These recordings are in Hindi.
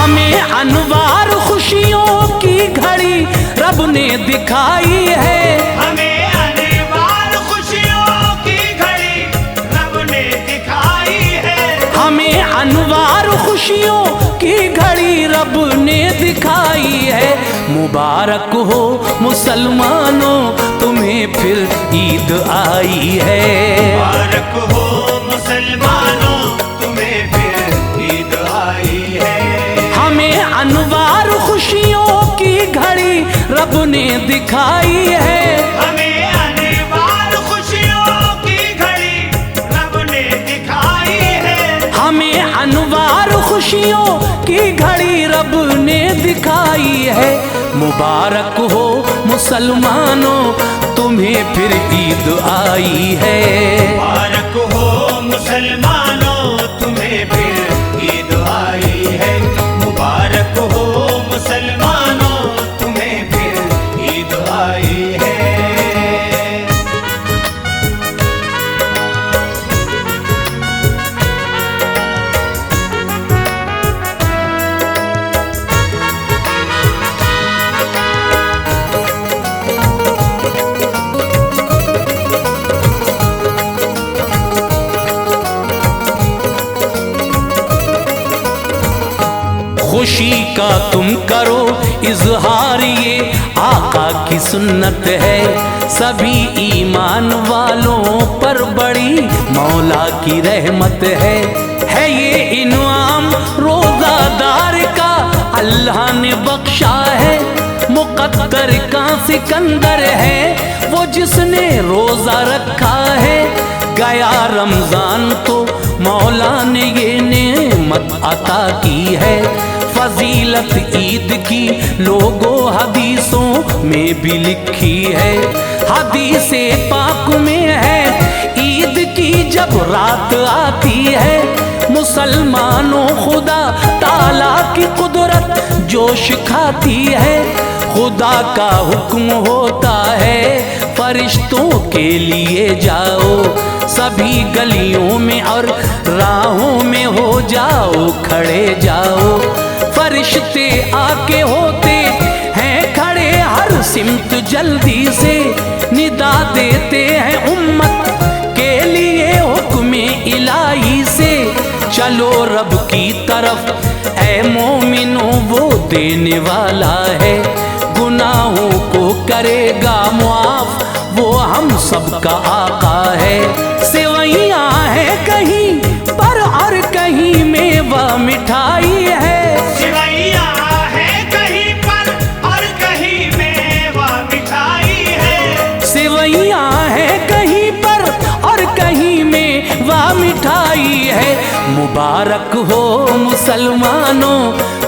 हमें अनवार खुशियों की घड़ी रब ने दिखाई है। हमें अनवार खुशियों की घड़ी रब ने दिखाई है। हमें अनवार खुशियों की घड़ी रब ने दिखाई है। मुबारक हो मुसलमानों तुम्हें फिर ईद आई है। मुबारक हो मुसलमानों तुम्हें फिर ईद आई है। हमें अनवार खुशियों की घड़ी रब ने दिखाई है। हमें अनवार खुशियों की घड़ी रब ने दिखाई है। हमें अनवार खुशियों की घड़ी रब ने दिखाई है। मुबारक हो मुसलमानों तुम्हें फिर ईद आई है। मुबारक हो मुसलमानों तुम्हें फिर ईद आई है। मुबारक हो मुसलमानों तुम्हें फिर ईद आई है। खुशी का तुम करो इजहार ये आका की सुन्नत है। सभी ईमान वालों पर बड़ी मौला की रहमत है ये इनाम रोजादार का अल्लाह ने बख्शा है। मुकद्दर का सिकंदर है वो जिसने रोजा रखा है। गया रमजान तो मौला ने ये नेमत अता की है। फजीलत ईद की लोगों हदीसों में भी लिखी है। हदीसे पाक में है ईद की जब रात आती है। मुसलमानों खुदा ताला की कुदरत जोश खाती है। खुदा का हुक्म होता है फरिश्तों के लिए जाओ। सभी गलियों में और राहों में हो जाओ खड़े जाओ। फरिश्ते आके होते हैं खड़े हर सिमत जल्दी से। निदा देते हैं उम्मत के लिए हुक्म इलाही से। चलो रब की तरफ ऐ मोमिनो वो देने वाला है। गुनाहों को करेगा मुआफ वो हम सबका आका है। सेवैयां है कहीं पर और कहीं मेवा मिठाई है। सेवैयां है कहीं पर और कहीं मेवा मिठाई है। सेवैयां है कहीं पर और कहीं मेवा मिठाई है। मुबारक हो मुसलमानों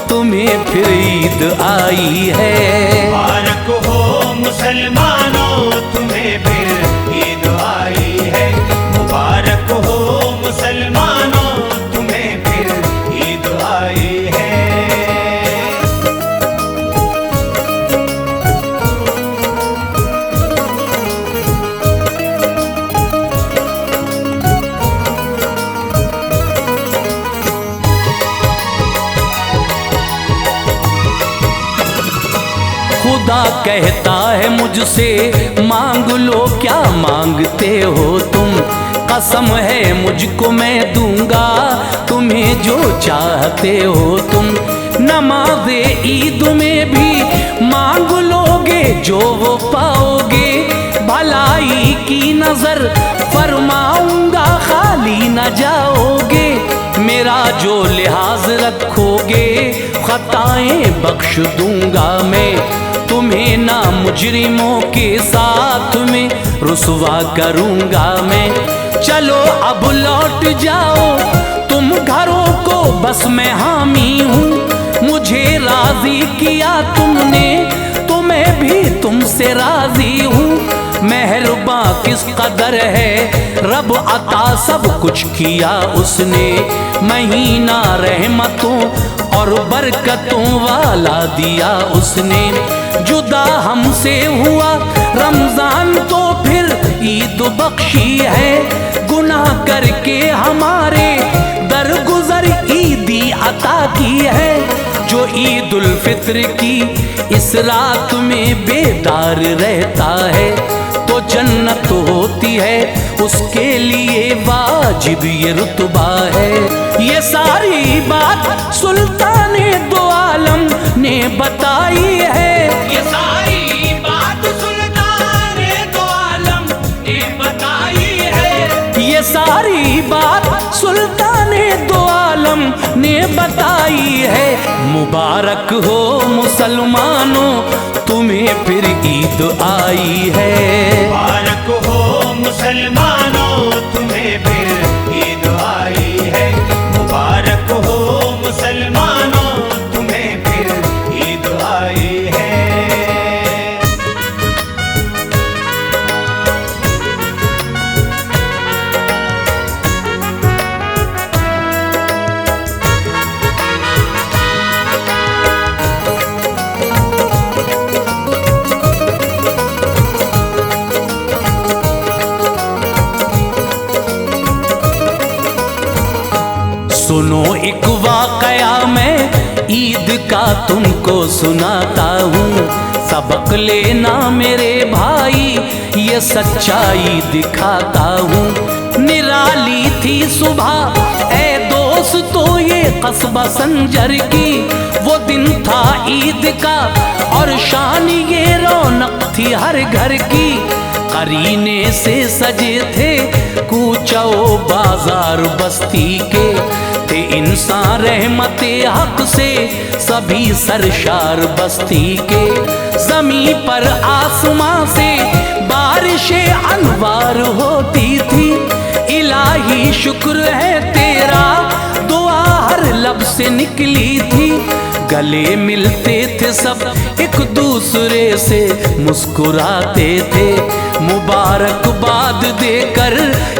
तुम्हें फिर ईद आई है। मुबारक हो मुसलमानों तुम्हें फिर ईद आई है। मुबारक हो मुसलमानों तुम्हें फिर ईद आई है। खुदा कहता है मुझसे मांग लो क्या मांगते हो तुम। कसम है मुझको मैं दूंगा तुम्हें जो चाहते हो तुम। नमाज़े ईद में भी मांग लोगे जो वो पाओगे। भलाई की नजर फरमाऊंगा खाली न जाओगे। मेरा जो लिहाज रखोगे खताएं बख्श दूंगा मैं। तुम्हें ना मुजरिमों के साथ में रुसवा करूंगा मैं। चलो अब लौट जाओ तुम घरों को बस मैं हामी हूँ। मुझे राजी किया तुमने तो मैं भी तुमसे राजी हूँ। मेहरबां किस कदर है रब अता सब कुछ किया उसने। महीना रहमतों और बरकतों वाला दिया उसने। जुदा हमसे हुआ रमजान तो फिर ईद बख्शी है। गुनाह करके हमारे दरगुजर ईदी अता की है। जो फित्र की इस रात में बेदार रहता है तो जन्नत होती है उसके लिए वाजिब ये रुतबा है। ये सारी बात सुल्ताने दो आलम ने बताई है। ये सारी बात सुल्ताने दो आलम ने बताई है। ये सारी बात सुल्ताने दो आलम ने बताई है। मुबारक हो मुसलमानों तुम्हें फिर ईद आई है। मुबारक हो मुसलमानों तुम्हें फिर ईद आई है। मुबारक हो मुसलमानों तुम्हें फिर ईद आई है। सुनो एक वाकया मैं ईद का तुमको सुनाता हूँ। सबक लेना मेरे भाई ये सच्चाई दिखाता हूँ। निराली थी सुबह ए दोस्त तो ये कस्बा संजर की। वो दिन था ईद का और शान ये रौनक थी हर घर की। करीने से सजे थे कूचो बाजार बस्ती के। थे इंसान रहमते हक से सभी सरशार बस्ती के। जमी पर आसमां से बारिशें अनवार होती थी। इलाही शुक्र है तेरा दुआ हर लब से निकली थी। गले मिलते थे सब एक दूसरे से मुस्कुराते थे। मुबारकबाद देकर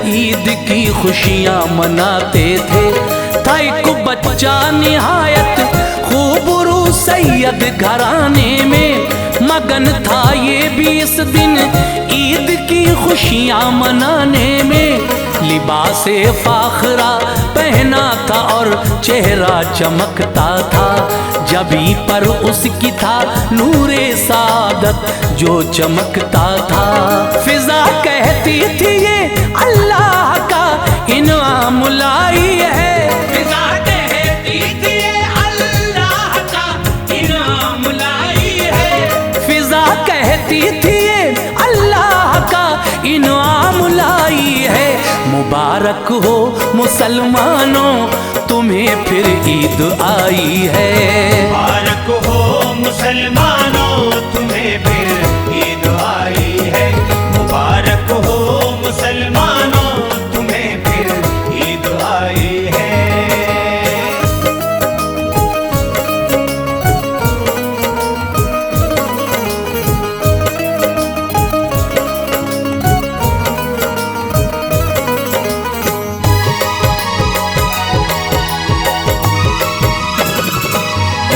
ईद की खुशियां मनाते थे। था एक बच्चा निहायत खूबरू सैयद घराने में। मगन था ये भी इस दिन ईद की खुशियां मनाने में। लिबासे फाखरा पहना था और चेहरा चमकता था। जबी पर उसकी था नूरे सादत जो चमकता था। फिजा कहती थी ये अल्लाह का इनाम लाई है। फिजा कहती थी ये अल्लाह का इनाम लाई है। फिजा कहती थी ये अल्लाह का इनाम लाई है। मुबारक हो मुसलमानों तुम्हें फिर ईद आई है। मुबारक हो मुसलमानों तुम्हें फिर ईद आई है। मुबारक हो मुसलमानों तुम्हें फिर ईद आई है।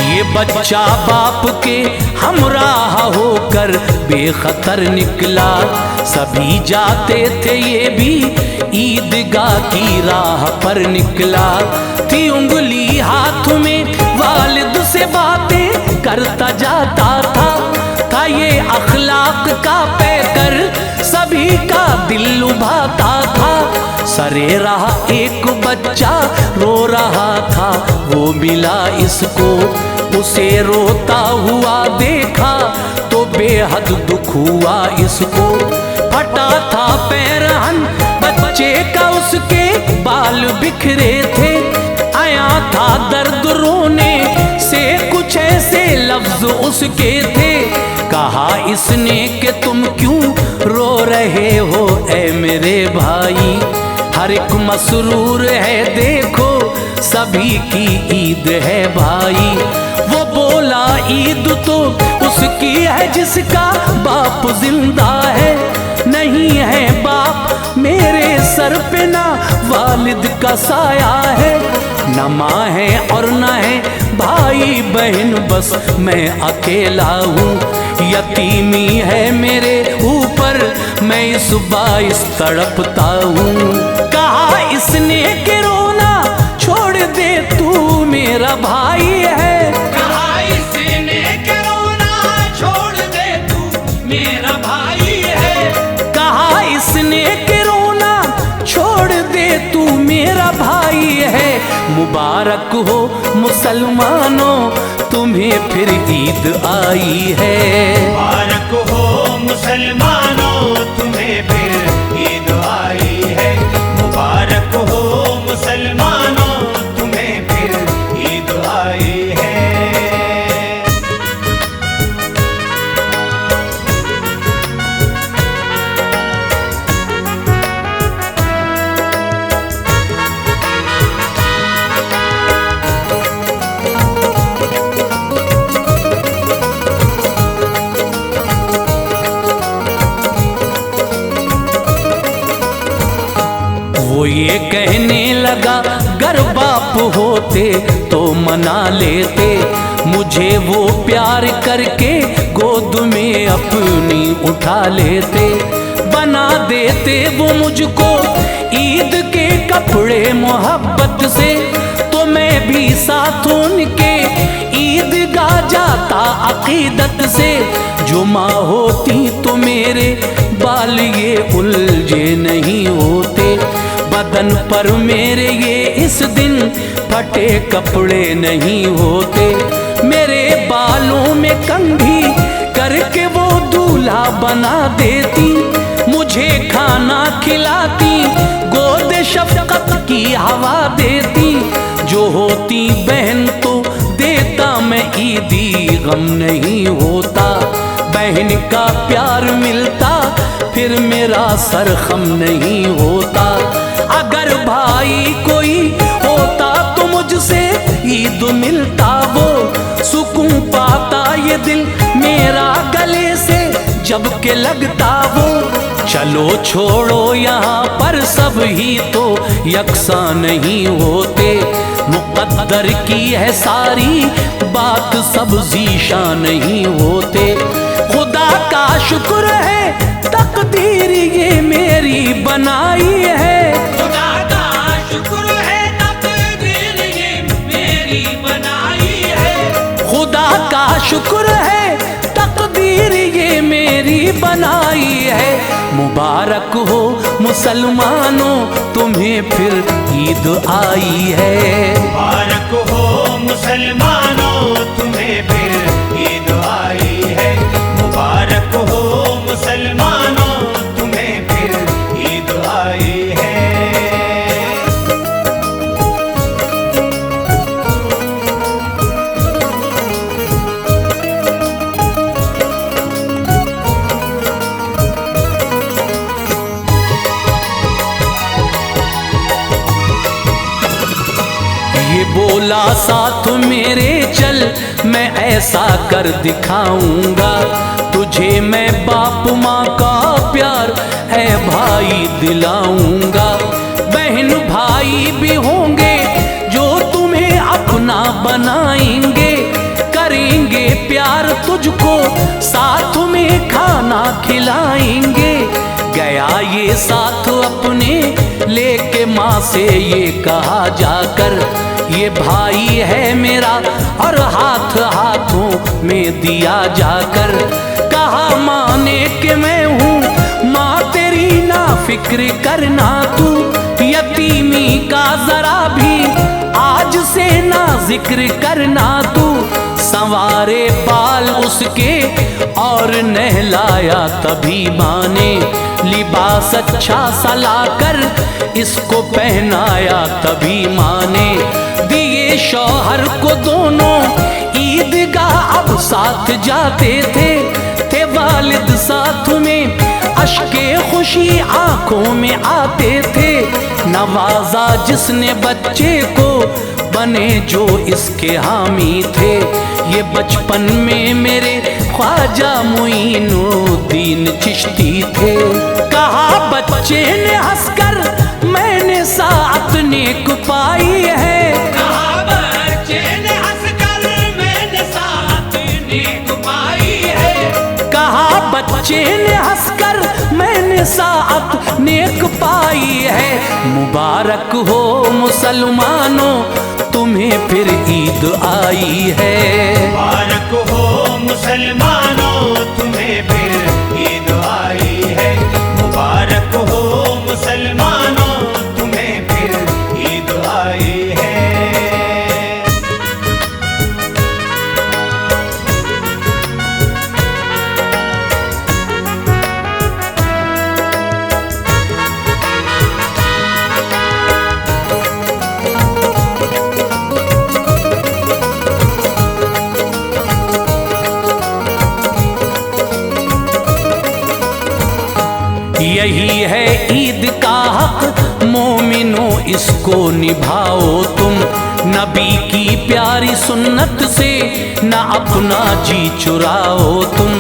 ये बच्चा बाप के हमराह होकर बेखतर निकला। सभी जाते थे ये भी ईदगाह की राह पर निकला। थी उंगली हाथ में वालिद से बातें करता जाता था। था ये अखलाक का पैकर सभी का दिल लुभाता था। सरे रहा एक बच्चा रो रहा था वो मिला इसको। उसे रोता हुआ देखा तो बेहद दुख हुआ इसको। फटा था पैरहन बच्चे का उसके बाल बिखरे थे। आया था दर्द रोने से कुछ ऐसे लफ्ज उसके थे। कहा इसने कि तुम क्यों रो रहे हो ऐ मेरे भाई। हर एक मसरूर है देखो सभी की ईद है भाई। वो बोला ईद तो उसकी है जिसका बाप जिंदा है। नहीं है बाप मेरे सर पे ना वालिद का साया है। न माँ है और न है भाई बहन बस मैं अकेला हूँ। यतीमी है मेरे ऊपर मैं इस बाइस तड़पता हूँ। कहा इसने कि रोना छोड़ दे तू मेरा भाई है। कहा इसने है। मुबारक हो मुसलमानों तुम्हें फिर ईद आई है। मुबारक हो मुसलमानों तुम्हें फिर ईद आई है। मुबारक हो मुसलमानों तुम्हें फिर ईद आई है। वो ये कहने लगा गर बाप होते तो मना लेते, मुझे वो प्यार करके गोद में अपनी उठा लेते। बना देते वो मुझको ईद के कपड़े मोहब्बत से, तो मैं भी साथ उनके ईद गा जाता अकीदत से। जो माँ होती तो मेरे बाल ये उलझे नहीं होते, बदन पर मेरे ये इस दिन फटे कपड़े नहीं होते। मेरे बालों में कंघी करके वो दूल्हा बना देती, मुझे खाना खिलाती, गोद शफकत की हवा देती। जो होती बहन तो देता मैं ईदी, गम नहीं होता बहन का प्यार मिलता, फिर मेरा सर खम नहीं होता। अगर भाई कोई होता तो मुझसे ईद मिलता, वो सुकून पाता ये दिल मेरा गले से जब के लगता वो। चलो छोड़ो यहाँ पर सब ही तो यकसा नहीं होते, मुक़द्दर की है सारी बात सब ज़ीशा नहीं होते। खुदा का शुक्र है तकदीर ये मेरी बनाई है। खुदा का शुक्र है तकदीर ये मेरी बनाई है। खुदा का शुक्र है तकदीर ये मेरी बनाई है। मुबारक हो मुसलमानों तुम्हें फिर ईद आई है। मुबारक हो मुसलमानों तुम्हें फिर ईद आई है। मुबारक हो मुसलमानों तुम्हें फिर ईद आई है। ये बोला साथ मेरे चल, मैं ऐसा कर दिखाऊंगा तुझे, मैं बाप माँ का प्यार है भाई दिलाऊंगा। बहन भाई भी होंगे जो तुम्हें अपना बनाएंगे, करेंगे प्यार तुझको साथ में खाना खिलाएंगे। गया ये साथ अपने लेके माँ से ये कहा जाकर, ये भाई है मेरा और हाथ हाथों में दिया जाकर। कहा माँ ने कि मैं हूँ माँ तेरी ना फिक्र करना तू, यतीमी का जरा भी आज से ना जिक्र करना तू। संवारे बाल उसके और नहलाया तभी माँ ने, लिबास अच्छा सा लाकर इसको पहनाया तभी माँ ने। दिए शौहर को दोनों ईदगाह अब साथ जाते थे वालिद साथ में अश्के खुशी आंखों में आते थे। नवाजा जिसने बच्चे को बने जो इसके हामी थे, ये बचपन में मेरे ख्वाजा मुईनुद्दीन चिश्ती थे। कहा बच्चे ने हंसकर मैंने साथ नेक पाई है। कहा बच्चे ने हंसकर मैंने साथ नेक पाई है। कहा बच्चे ने हंसकर मैंने साथ नेक पाई है। मुबारक हो मुसलमानों तुम्हें फिर ईद आई है। मुबारक हो मुसलमानों तुम्हें फिर ईद आई है। मुबारक हो मुसलमानों तुम्हें फिर ईद आई इसको निभाओ तुम। नबी की प्यारी सुन्नत से न अपना जी चुराओ तुम।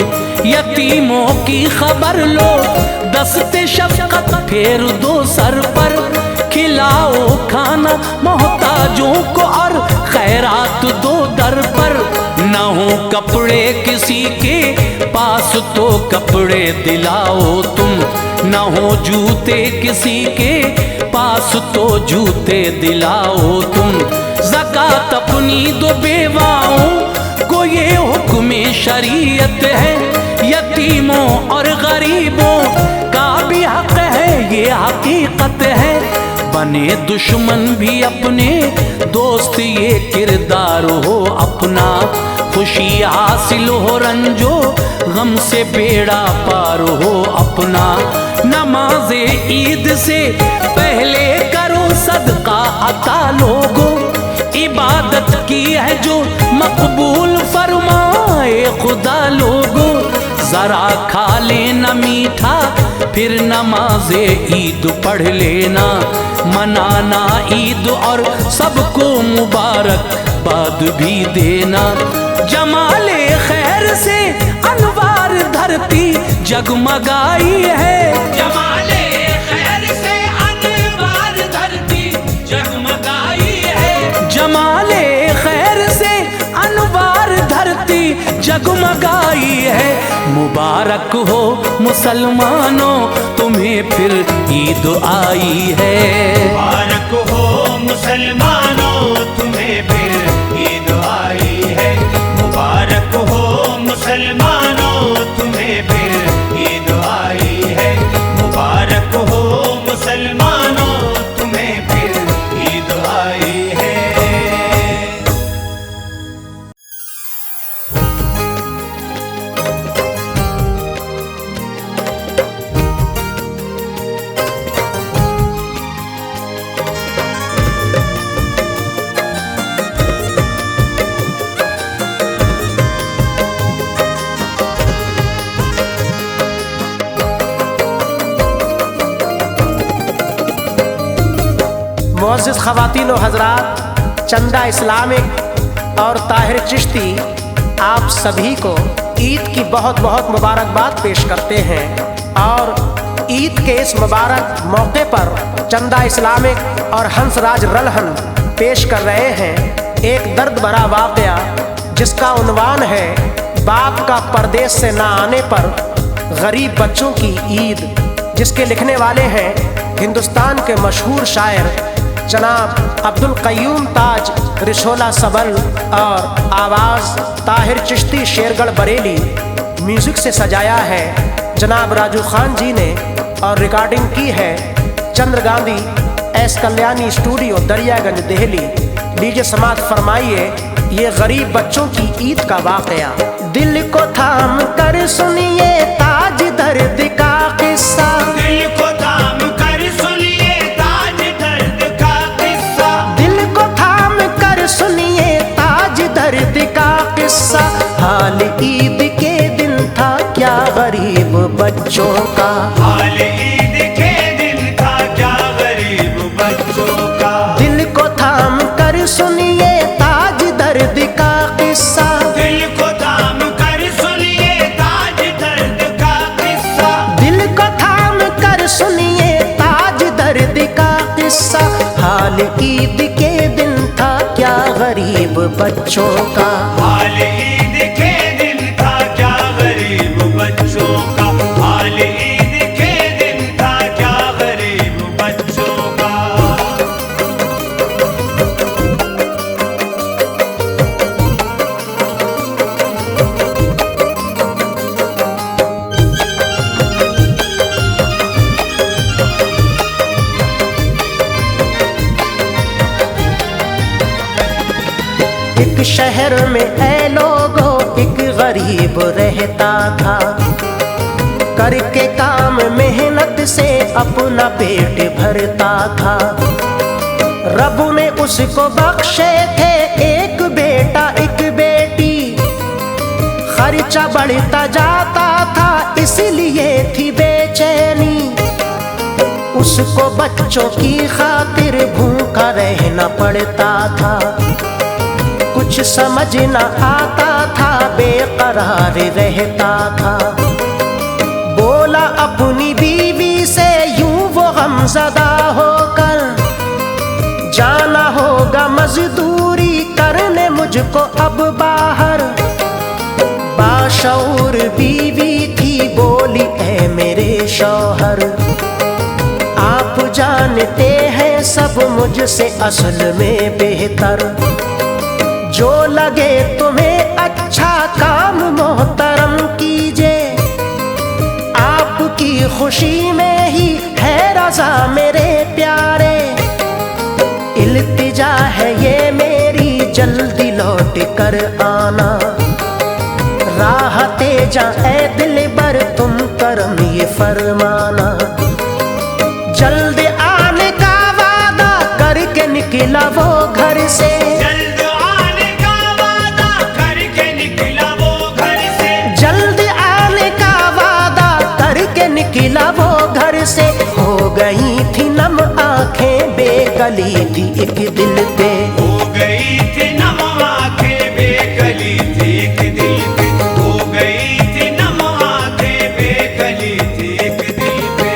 यतीमों की खबर लो, दस्ते शफकत फेर दो सर पर। खिलाओ खाना मोहताजों को और खैरात दो दर पर। न हो कपड़े किसी के पास तो कपड़े दिलाओ तुम। न हो जूते किसी के पास तो जूते दिलाओ तुम। ज़कात अपनी दो बेवाओं को, ये हुक्म शरीयत है। यतीमों और गरीबों का भी हक है, ये हकीकत है। बने दुश्मन भी अपने दोस्त, ये किरदार हो अपना। खुशी हासिल हो रंजो गम से बेड़ा पार हो अपना। नमाज़े ईद से पहले करो सदका अता लोगो। इबादत की है जो मकबूल फरमाए खुदा लोगो। जरा खा लेना मीठा फिर नमाज़े ईद पढ़ लेना। मनाना ईद और सबको मुबारक बाद भी देना। जमाले खैर से अनवार धरती जगमगाई है। जमाले खैर से अनवार धरती जगमगाई है। जमाले खैर से अनवार धरती जगमगाई है। मुबारक हो मुसलमानों तुम्हें फिर ईद आई है। मुबारक हो मुसलमानों तुम्हें फिर ईद आई है। मुबारक हो मुसलमानों तुम्हें फिर ईद आई है। मुबारक हो मुसलमानों तुम्हें फिर ईद आई है। मुअज़्ज़िज़ ख़वातीन व हज़रात, चंदा इस्लामिक और ताहिर चिश्ती आप सभी को ईद की बहुत बहुत मुबारकबाद पेश करते हैं। और ईद के इस मुबारक मौके पर चंदा इस्लामिक और हंसराज रलहन पेश कर रहे हैं एक दर्द भरा वाक़या, जिसका उन्वान है बाप का परदेश से ना आने पर गरीब बच्चों की ईद, जिसके लिखने वाले हैं हिंदुस्तान के मशहूर शायर जनाब अब्दुल क़य्यूम ताज रिशोला सबल और आवाज़ ताहिर चिश्ती शेरगढ़ बरेली। म्यूज़िक से सजाया है जनाब राजू खान जी ने और रिकॉर्डिंग की है चंद्र गांधी एस कल्याणी स्टूडियो दरियागंज दिल्ली। लीजिए समात फरमाइए ये गरीब बच्चों की ईद का वाक़या। दिल को थाम कर सुनिए ताज दर्द का किस्सा। दिल को थाम कर सुनिए ताज दर्द का किस्सा। दिल को थाम कर सुनिए ताज दर्द का किस्सा। हाल ईद के दिन था क्या गरीब बच्चों का। हाल ईद के दिन था क्या गरीब बच्चों का। दिल को थाम कर सुनिए ताज दर्द का किस्सा। दिल को थाम कर सुनिए ताज दर्द का किस्सा। दिल को थाम कर सुनिए ताज दर्द का किस्सा। हाल ईद के दिन था क्या गरीब बच्चों का। हाल ईद के दिन था क्या गरीब बच्चों का। हाल ईद के दिन था क्या गरीब बच्चों का। एक शहर में ऐ लोगो एक गरीब रहता था। करके काम मेहनत से अपना पेट भरता था। रब ने उसको बख्शे थे एक बेटा एक बेटी। खर्चा बढ़ता जाता था इसलिए थी बेचैनी। उसको बच्चों की खातिर भूखा रहना पड़ता था। कुछ समझ न आता था, बेकरार रहता था। बोला अपनी बीवी से यूं वो गमज़दा होकर, जाना होगा मजदूरी करने मुझको अब बाहर। बाशऊर बीवी थी, बोली ऐ मेरे शौहर, आप जानते हैं सब मुझसे असल में बेहतर। जो लगे तुम्हें अच्छा काम मोहतरम कीजिए, आपकी खुशी में ही है रज़ा मेरे प्यारे। इल्तिजा है ये मेरी, जल्दी लौट कर आना। राहते जा ऐ दिलबर, तुम करम ये फरमाना। जल्द आने का वादा करके निकला वो घर से, जल्द आने का वादा करके निकला वो घर से। जल्द आने का वादा करके निकला वो घर से। हो गई थी नम आंखें, बेकली थी एक दिल पे। हो गई थी नम आंखें, बेकली थी एक दिल पे। हो गई थी नम आंखें, बेकली थी एक दिल पे।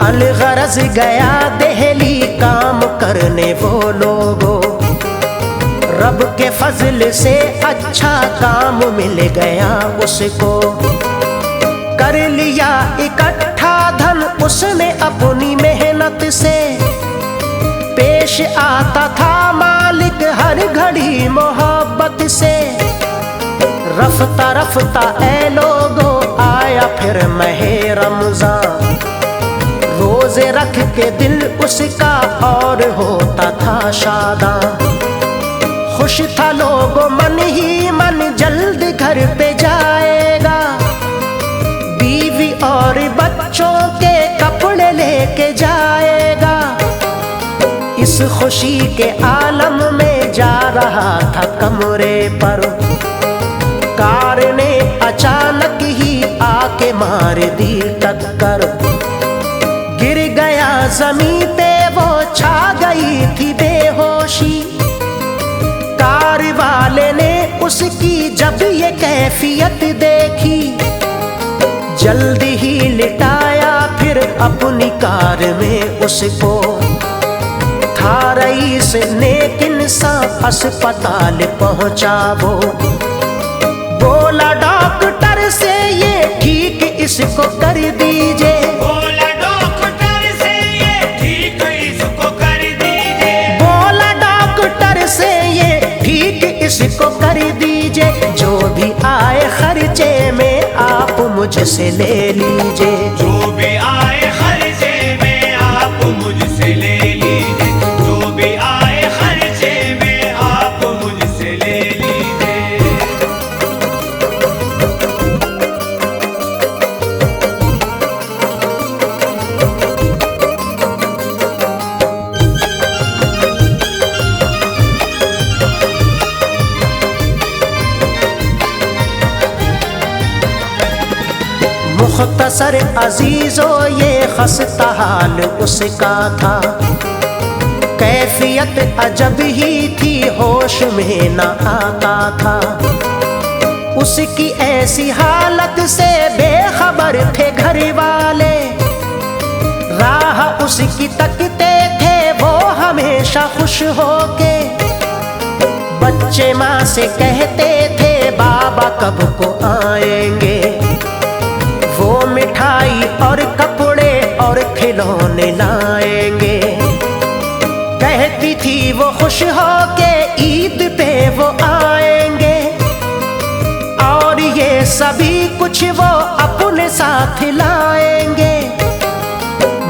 अलगरज गया दहली काम करने वो लोगों, रब के फजल से अच्छा काम मिल गया उसको। कर लिया इकट्ठा धन उसने अपनी मेहनत से, पेश आता था मालिक हर घड़ी मोहब्बत से। रफ्ता रफ्ता ऐ लोगों आया फिर महे रमजान, रोजे रख के दिल उसका और होता था शादा। खुश था लोगों मन ही मन, जल्द घर पे जाएगा। बीवी और बच्चों के कपड़े लेके जाएगा। इस खुशी के आलम में जा रहा था कमरे पर, कार ने अचानक ही आके मार दी टक्कर। गिर गया जमीन पे वो, छा गई थी बेहोशी। कार वाले ने उसकी जब ये कैफियत देखी, जल्दी ही लिटाया फिर अपनी कार में उसको। था रईस नेक इंसान, अस्पताल पहुंचा वो। बोला डॉक्टर से ये ठीक इसको कर दीजिए। बोला डॉक्टर से ये ठीक इसको कर दीजिए। बोला डॉक्टर से ये ठीक इसको कर दीजिए। जो भी आए खर्चे में आप मुझसे ले लीजिए। जो भी आए खर्चे में आप मुझसे ले लीजिए। जो भी आए खर्चे में आप मुझसे ले लीजिए। मुख्तसर अजीजो ये खस्ता हाल उसका था। कैफियत अजब ही थी, होश में न आता था। उसकी ऐसी हालत से बेखबर थे घर वाले। राह उसकी तकते थे वो हमेशा खुश होके। बच्चे माँ से कहते थे बाबा कब को आएंगे। वो मिठाई और कपड़े और खिलौने लाएंगे। कहती थी वो खुश होके ईद पे वो आएंगे। और ये सभी कुछ वो अपने साथ लाएंगे।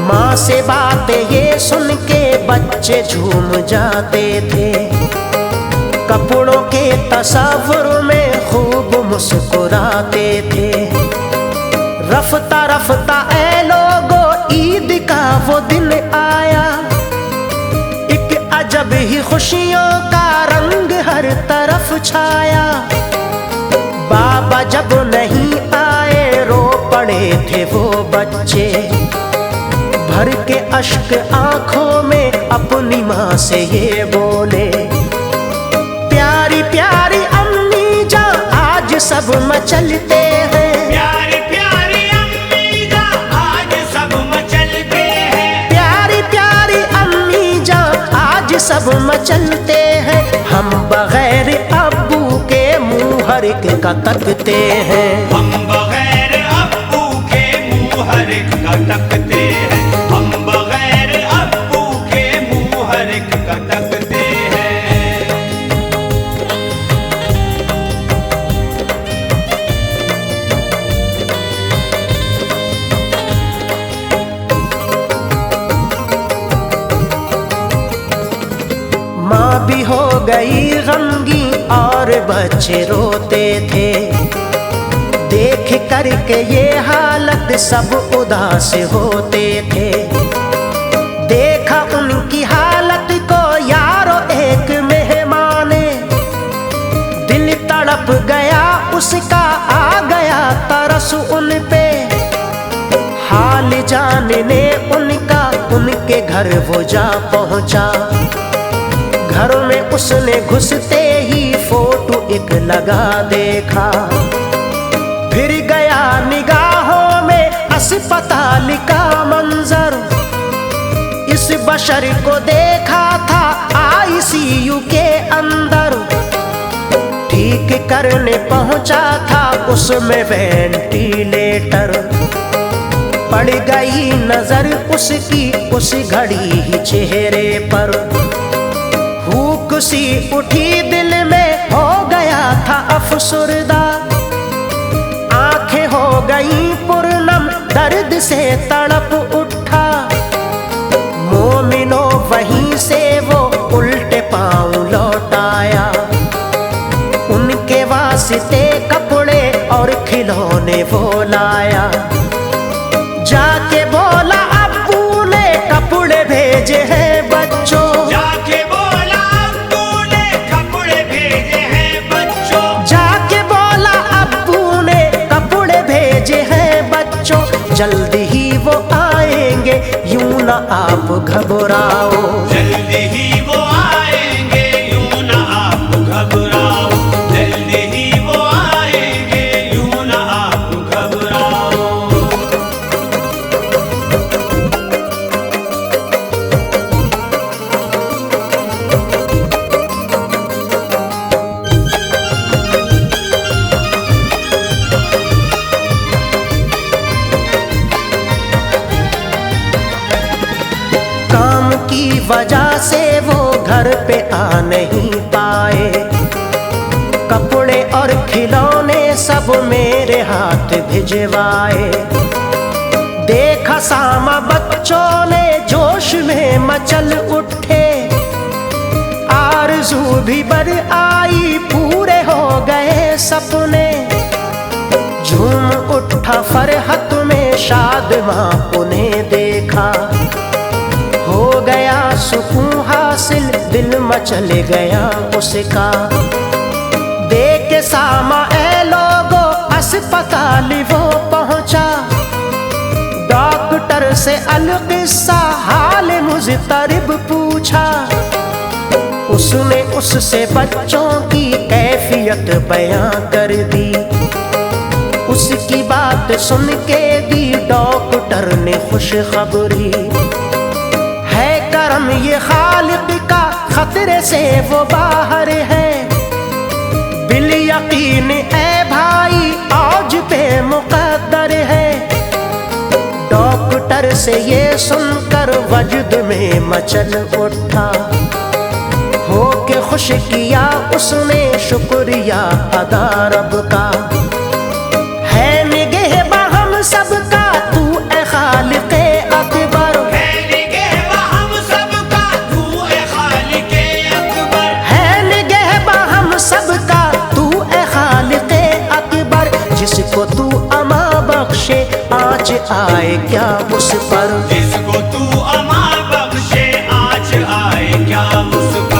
माँ से बातें ये सुन के बच्चे झूम जाते थे। कपड़ों के तस्वुर में खूब मुस्कुराते थे। रफ्ता रफ्ता ऐ लोगो ईद का वो दिन आया। ही खुशियों का रंग हर तरफ छाया। बाबा जब नहीं आए रो पड़े थे वो बच्चे, भर के अश्क आंखों में अपनी माँ से ये बोले, प्यारी प्यारी अम्मी जान आज सब मचलते हैं। प्यारी प्यारी अम्मी जान आज सब मचलते हैं। प्यारी प्यारी अम्मी जान आज सब मचलते हैं। हम बगैर अब्बू के मुँह हर एक का तकते हैं। हम बगैर अब्बू के मुँह हर एक का तकते हैं। हम बगैर अब्बू के मुँह हर एक का तकते हैं। माँ भी हो गई गमगी और बच्चे रोते थे, देख करके ये हालत सब उदास होते थे। देखा उनकी हालत को यारो एक मेहमान ने, दिल तड़प गया उसका आ गया तरस उन पे। हाल जानने उनका उनके घर वो जा पहुंचा, घर में उसने घुसते ही फोटो एक लगा देखा। फिर गया निगाहों में अस्पताल का मंजर, इस बशर को देखा था आईसीयू के अंदर। ठीक करने पहुंचा था उसमें वेंटिलेटर, पड़ गई नजर उसकी उस घड़ी ही चेहरे पर। भूख सी उठी दिल में हो गया था अफसुरदा, आंखें हो गई पूर्णम दर्द से तड़प उठा। मोमिनो वहीं से वो उल्टे पांव लौट आया, उनके वास्ते कपड़े और खिलौने वो लाया। जाके बोला अब्बू ने कपड़े भेजे हैं बच्चों। जाके बोला अब्बू ने कपड़े भेजे हैं बच्चों। जाके बोला अब्बू ने कपड़े भेजे हैं बच्चों, जल्दी ही वो आएंगे यूं ना आप घबराओ। जल्दी ही वो आएंगे यूं ना आप घबराओ। जल्दी ही वो आएंगे यूं ना आप घबराओ। काम की वजह से वो घर पे आ नहीं पाए, कपड़े और खिलौने सब मेरे हाथ भिजवाए। देखा सामा बच्चों ने जोश में मचल उठे, आरज़ू भी बर आई पूरे हो गए सपने। झूम उठा फरहत में शादमां उन्हें देखा, हो गया सुकून हासिल दिल मचल गया उसका। देख के सामा ए लोगो अस्पताल वो पहुंचा, डॉक्टर से अलकिस्सा हाल मुज़तरब पूछा। उसने उससे बच्चों की कैफियत बयां कर दी, उसकी बात सुन के दी डॉक्टर ने खुशखबरी। है करम ये खालिक का खतरे से वो बाहर है, बिल यकीन ए भाई औज पे मुकद्दर है। डॉक्टर से ये सुनकर वजद में मचल उठा, हो के खुश किया उसने शुक्रिया अदा रब का। है निगहबा हम सबका तू ए खालिक़े अकबर। है निगहबा हम सबका तू ए खालिक़े अकबर। है निगहबा हम सबका तू ए खालिक़े अकबर। जिसको तू अमा बख्शे आँच आए क्या उस पर। जिसको तू अमा बख्शे आँच आए क्या उस पर।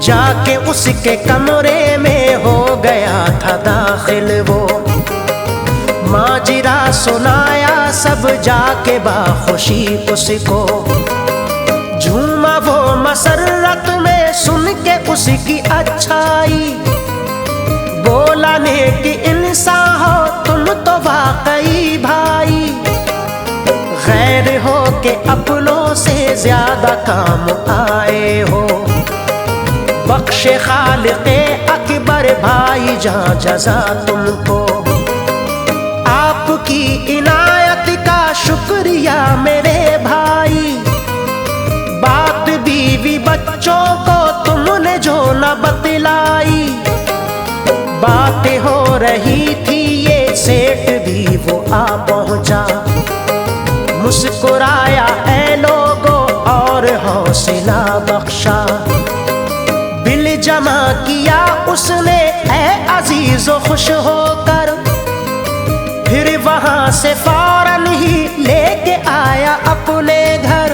जाके उसके कमरे में हो गया था दाखिल वो। माजरा सुनाया सब जाके बाखुशी उसको। झूमा वो मसरत में सुन के उसकी अच्छाई। बोला नेकी इंसान हो तुम तो वाकई भाई। गैर हो के अपनों से ज्यादा काम आए हो। बख्शे खालिक़े अकबर भाई जहाँ जज़ा तुमको। आपकी इनायत का शुक्रिया मेरे भाई। बात बीवी बच्चों को तुमने जो न बतलाई। बातें हो रही थी ये सेठ भी वो आ पहुंचा। मुस्कुराया ऐ लोगों और हौसला बख्शा। दिल जमा किया उसने ऐ अजीजो खुश होकर। फिर वहां से फौरन ही लेके आया अपने घर।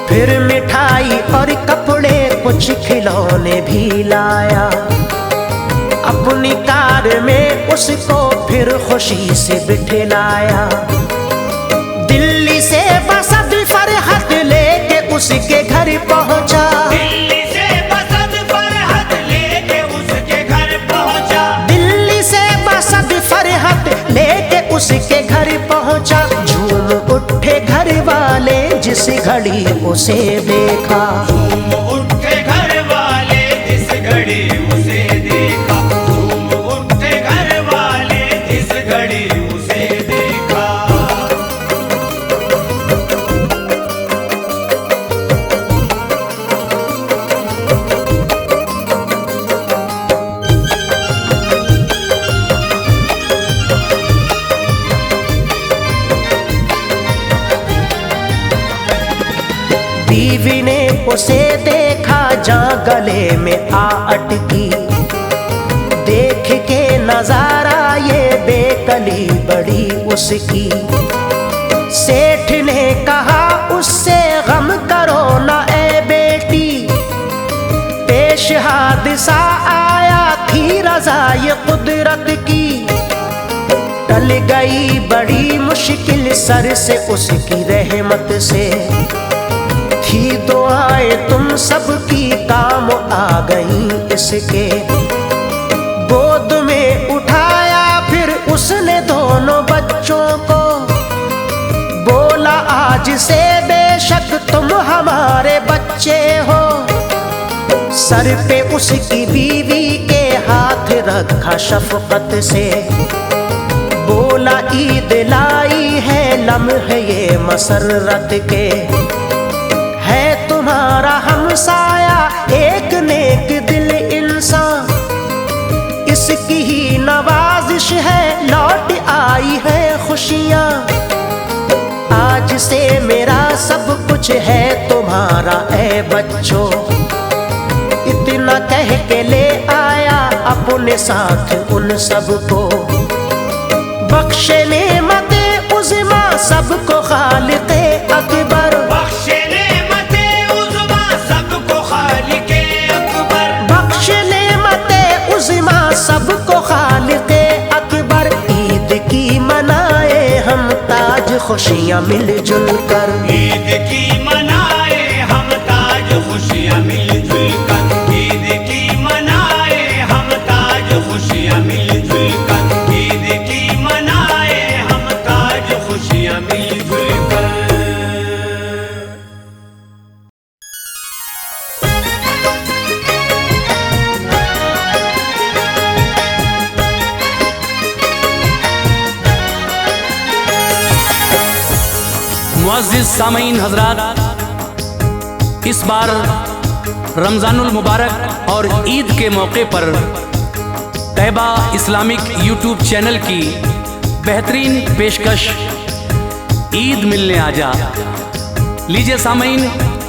फिर मिठाई और कपड़े कुछ खिलौने भी लाया। अपनी कार में उसको फिर खुशी से बिठलाया। दिल्ली से बसद फरहत लेके उसके घर पहुंचा। दिल्ली से बसद फरहत लेके उसके घर पहुंचा। दिल्ली से बसद फरहत लेके उसके घर पहुंचा। झूम उठे घर वाले जिस घड़ी उसे देखा। झूम उठे घर वाले जिस घड़ी उसे देखा। झूम उठे घर वाले जिस घड़ी उसे देखा। बीवी ने उसे देखा जहाँ गले में आ अटकी। देख के नजारा ये बेकली बड़ी उसकी। सेठ ने कहा उससे गम करो ना ए बेटी। पेश हादसा आया थी रजा ये कुदरत की। टल गई बड़ी मुश्किल सर से उसकी रहमत से। थी दुआएं तुम सबकी काम आ गई इसके। गोद में उठाया फिर उसने दोनों बच्चों को। बोला आज से बेशक तुम हमारे बच्चे हो। सर पे उसकी बीवी के हाथ रखा शफकत से। बोला ईद लाई है लम्हे ये मसरत के। है तुम्हारा हमसाया एक नेक दिल इंसान। इसकी ही नवाजिश है लौट आई है खुशियाँ। आज से मेरा सब कुछ है तुम्हारा ऐ बच्चों। इतना कह के ले आया अपने साथ उन सबको। बख्शे नेमते उज़्मा सबको खालिक़े अकबर। बख्शे नेमते उज़्मा सबको खालिक़े अकबर। बख्शे नेमते उज़्मा सबको खालिक़े अकबर। ईद की मनाए हम ताज खुशियाँ मिलजुल कर। ईद की मनाए हम ताज खुशियाँ मिलजुल कर। ईद की मनाए हम ताज खुशियाँ मिलजुल कर। ईद की मनाए हम ताज खुशियाँ मिलजुल कर। मुअज़्ज़िज़ सामीन हज़रात, इस बार रमज़ानुल मुबारक और ईद के मौके पर तैबा इस्लामिक यूट्यूब चैनल की बेहतरीन पेशकश ईद मिलने आजा। लीजिए सामीन,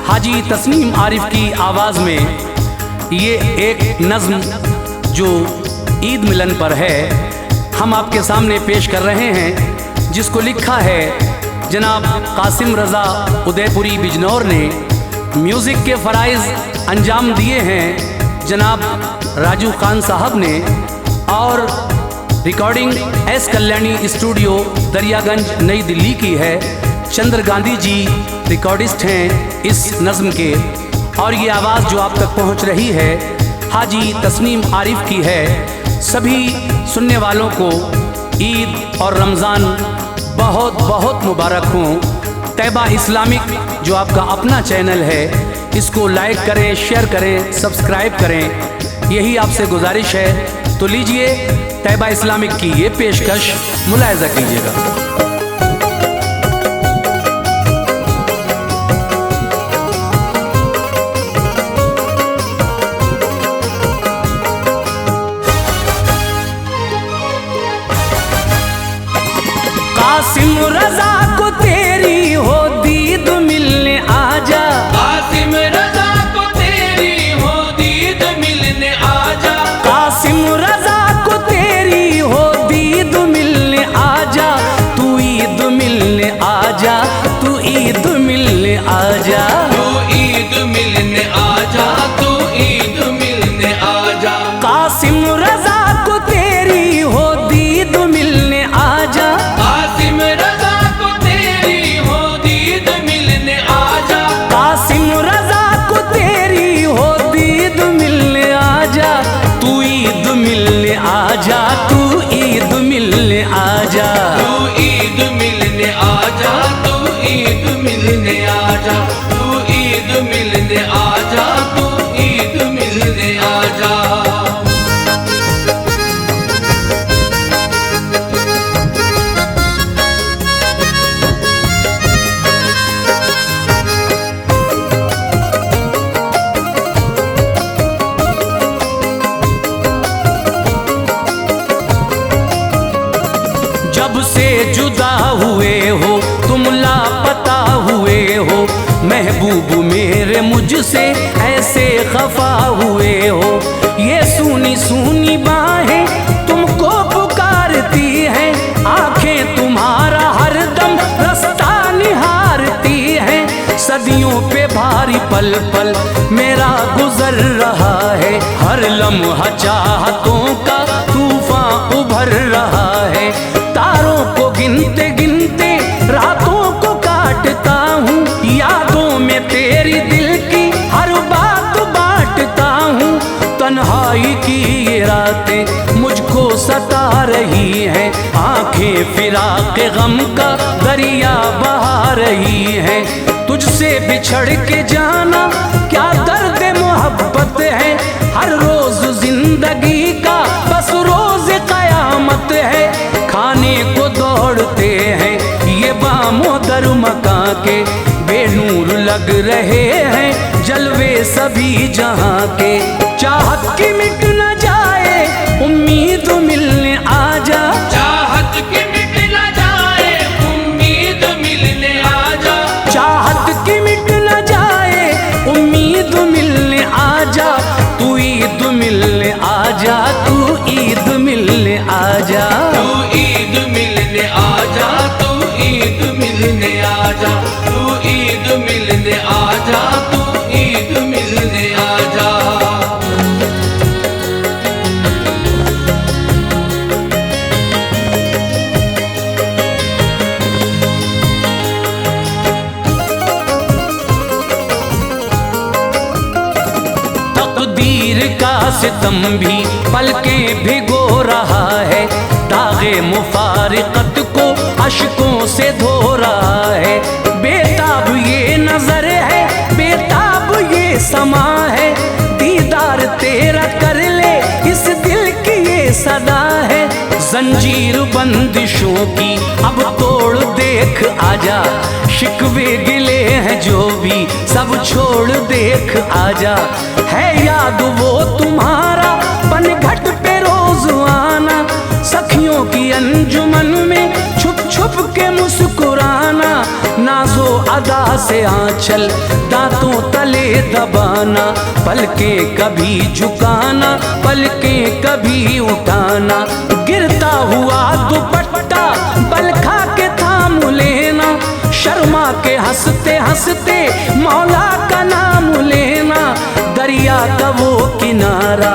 हाजी तस्नीम आरिफ की आवाज़ में ये एक नज़्म जो ईद मिलन पर है हम आपके सामने पेश कर रहे हैं, जिसको लिखा है जनाब कासिम रज़ा उदयपुरी बिजनौर ने म्यूज़िक के फ़राइज़ अंजाम दिए हैं जनाब राजू खान साहब ने, और recording S Kalyani studio Daryaganj नई दिल्ली की है। चंद्र गांधी जी रिकॉर्डिस्ट हैं इस नज़्म के, और ये आवाज़ जो आप तक पहुंच रही है हाजी तस्नीम आरिफ की है। सभी सुनने वालों को ईद और रमज़ान बहुत बहुत मुबारक हों। तैबा इस्लामिक जो आपका अपना चैनल है, इसको लाइक करें, शेयर करें, सब्सक्राइब करें, यही आपसे गुजारिश है। तो लीजिए तैबा इस्लामिक की ये पेशकश मुलाहिज़ा कीजिएगा। कासिम रजा को तेरी हो दीद मिलने आजा, कासिम रजा को तेरी हो दीद मिलने आजा, कासिम रजा को तेरी हो दीद मिलने आजा, तू ईद मिलने आजा, तू ईद मिलने आजा, तू ईद मिलने आजा, तू ईद मिलने आजा। कासिम रजा को तेरी हो दीद मिलने आजा, कासिम रजा को तेरी हो दीद मिलने आजा, कासिम रजा को तेरी हो दीद मिलने आजा, तू ईद मिलने आजा, तू ईद मिलने आजा। तू ईद मिलने आजा, तू ईद मिलने आजा, तू ईद मिलने आजा, तू ईद मिलने आजा। जब से जुदा हुए हो तुम लापता हुए हो, महबूब मेरे मुझसे ऐसे खफा हुए हो। ये सूनी सूनी बाहें तुमको पुकारती हैं, आंखें तुम्हारा हरदम रास्ता निहारती हैं। सदियों पे भारी पल पल मेरा गुजर रहा है, हर लम्हा चाहतों का तूफान उभर रहा है। तारों को गिनते गिनते रातों को काटता हूँ, यादों में तेरी दिल की हर बात बांटता हूँ। तन्हाई की ये रातें मुझको सता रही हैं, आंखें फिराक गम का दरिया बहा रही हैं। तुझसे बिछड़ के जाना क्या दर्द मोहब्बत है, हर रोज जिंदगी का बस रोज कयामत है। खाने को दौड़ते हैं ये बामों दर मकां के, बेनूर लग रहे हैं जलवे सभी जहां के। चाहत की मिट न जाए उम्मीद मिलने आजा, चाहत की मिट न जाए उम्मीद मिलने आजा, चाहत की मिट न जाए उम्मीद मिलने आजा, तू ईद मिलने आजा, तू ईद मिलने आजा। तू ईद मिलने आजा, तू ईद मिलने आजा, तू ईद मिलने आजा, तू ईद मिलने आजा। तकदीर का सितम भी पलकें भिगो रहा है, दागे मुफारिकत को अश्कों से धो रहा है। बेताब ये नजर है, बेताब ये समा है, दीदार तेरा कर ले इस दिल की ये सदा है। जंजीर बंदिशों की अब तोड़ देख आजा, शिकवे गिले हैं जो भी सब छोड़ देख आजा। है याद वो तुम्हारा पनघट पे रोज आना, सखियों की अंजुमन में छुप छुप के मुस्कुराना। नाजो अदा से आंचल दांतों तले दबाना, पलकें कभी झुकाना, पलकें कभी उठाना। गिरता हुआ दुपट्टा बल खा के थाम लेना, शर्मा के हंसते हंसते मौला का नाम लेना, दरिया का वो किनारा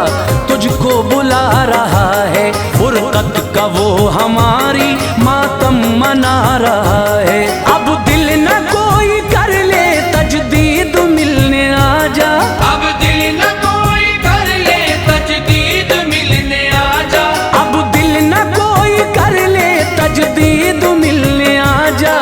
तुझको बुला रहा है, फुरकत का वो हमारी मातम मना रहा है। अब दिल न कोई कर ले तजदीद मिलने आजा, अब दिल न कोई कर ले तजदीद मिलने आजा, अब दिल न कोई कर ले तजदीद मिलने आजा,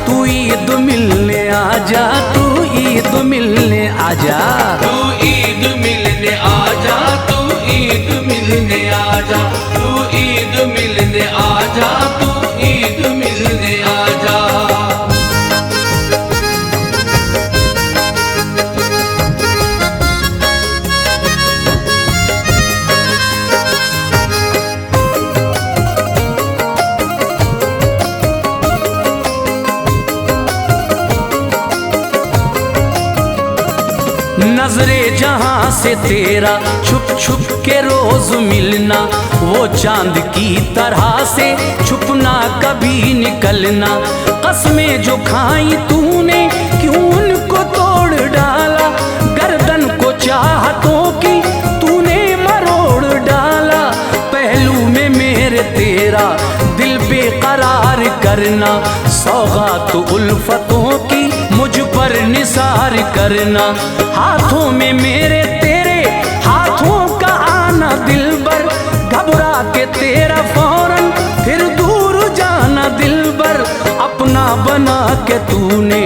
तू ईद मिलने आजा, तू ईद मिलने आजा। तू ईद मिलने आजा, तू ईद मिलने आजा, तू ईद मिलने आजा, तू ईद मिलने आजा। नजरे जहां से तेरा छुप छुप के रोज मिलना, वो चांद की तरह से छुपना कभी निकलना। कसमें जो खाई तूने क्यों उनको तोड़ डाला, गर्दन को चाहतों की तूने मरोड़ डाला। पहलू में मेरे तेरा दिल बेकरार करना, सौगात उल्फतों की मुझ पर निसार करना। हाथों में मेरे तेरे हाथों का आना दिलबर, घबरा के तेरा फौरन फिर दूर जाना दिलबर। अपना बना के तूने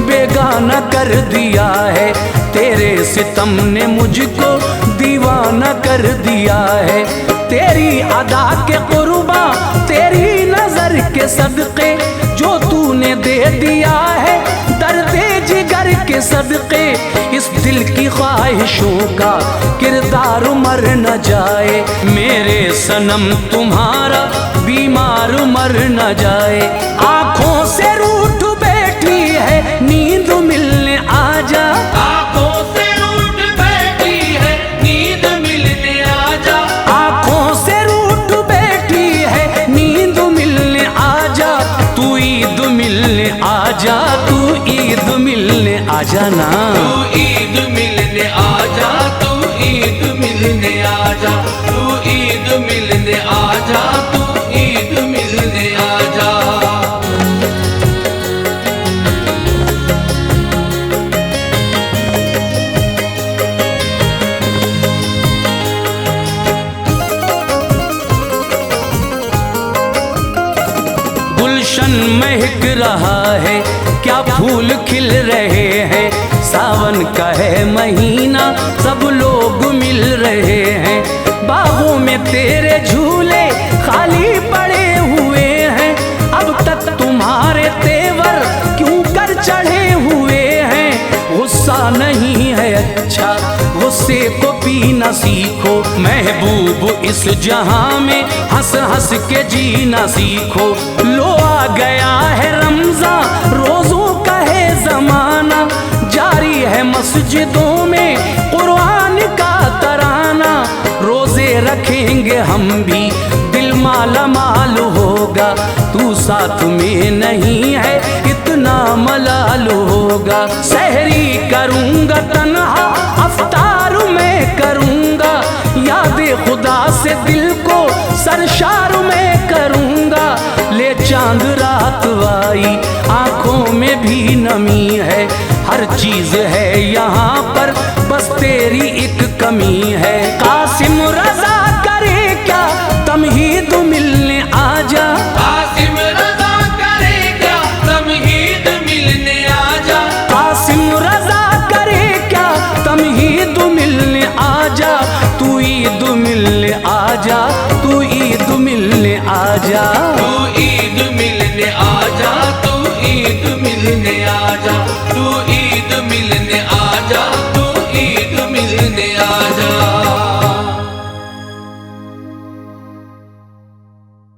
बेगाना कर दिया है, तेरे सितम ने मुझको दीवाना कर दिया है। तेरी अदा के कुर्बा तेरी नजर के सदके जो तूने दे दिया है, दर्दे जिगर के सदके इस दिल की ख्वाहिशों का किरदार मर न जाए। मेरे सनम तुम्हारा बीमार मर न जाए। आंखों से रूठ बैठी है नींद मिलने आजा, आंखों से रूठ बैठी है नींद मिलने आजा, आंखों से रूठ बैठी है नींद मिलने आजा। तू ईद मिलने आजा, तू ईद मिलने आजा ना। तू ईद मिलने आजा, तू ईद मिलने आजा, तू ईद मिलने आजा, तू ईद मिलने आजा। गुलशन महक रहा है, क्या फूल खिल रहे हैं। सावन का है महीना, सब लोग मिल रहे हैं। बागों में तेरे झूले खाली पड़े हुए हैं, अब तक तुम्हारे तेवर क्यों कर चढ़े हुए हैं। गुस्सा नहीं है अच्छा, गुस्से को पीना सीखो। महबूब इस जहां में हंस हंस के जीना सीखो। लो आ गया है रमजान, रोजों का है जमाना, जारी है मस्जिदों में कुरान का तराना। रोजे रखेंगे हम भी, दिल माला माल होगा। तू साथ में नहीं है इतना मलाल होगा। सहरी करूंगा तन्हा, अफ्तार में करूंगा। याद खुदा से दिल को सरशार में करूंगा। ले चांद रात आई, आंखों में भी नमी है। हर चीज है यहाँ पर, बस तेरी एक कमी है। कासिम रजा करे क्या तमहीद मिलने आजा, कासिम रजा करे क्या तमहीद मिलने आजा, कासिम रजा करे क्या तमहीद मिलने आजा। तू ईद मिलने आजा, तू ईद मिलने आजा।